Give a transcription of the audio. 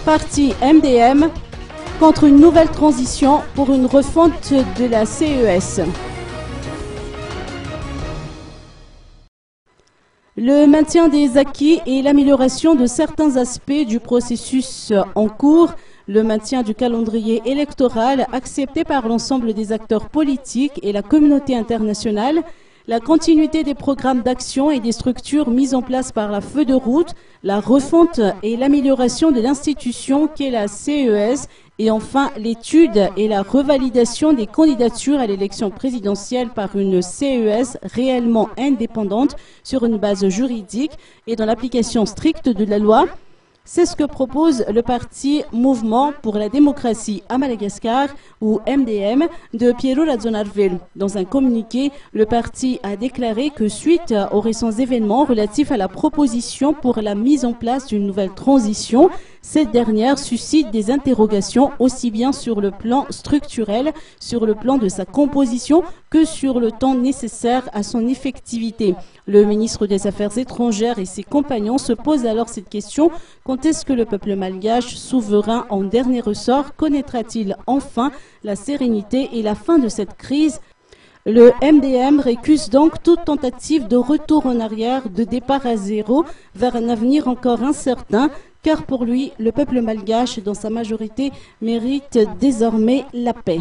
parti MDM contre une nouvelle transition pour une refonte de la CES. Le maintien des acquis et l'amélioration de certains aspects du processus en cours, le maintien du calendrier électoral accepté par l'ensemble des acteurs politiques et la communauté internationale, la continuité des programmes d'action et des structures mises en place par la feuille de route, la refonte et l'amélioration de l'institution qu'est la CES et enfin l'étude et la revalidation des candidatures à l'élection présidentielle par une CES réellement indépendante sur une base juridique et dans l'application stricte de la loi. C'est ce que propose le parti Mouvement pour la démocratie à Madagascar, ou MDM, de Piero Razonarville. Dans un communiqué, le parti a déclaré que suite aux récents événements relatifs à la proposition pour la mise en place d'une nouvelle transition, cette dernière suscite des interrogations aussi bien sur le plan structurel, sur le plan de sa composition, que sur le temps nécessaire à son effectivité. Le ministre des Affaires étrangères et ses compagnons se posent alors cette question: quand est-ce que le peuple malgache, souverain en dernier ressort, connaîtra-t-il enfin la sérénité et la fin de cette crise? Le MDM récuse donc toute tentative de retour en arrière, de départ à zéro, vers un avenir encore incertain, car pour lui, le peuple malgache, dans sa majorité, mérite désormais la paix.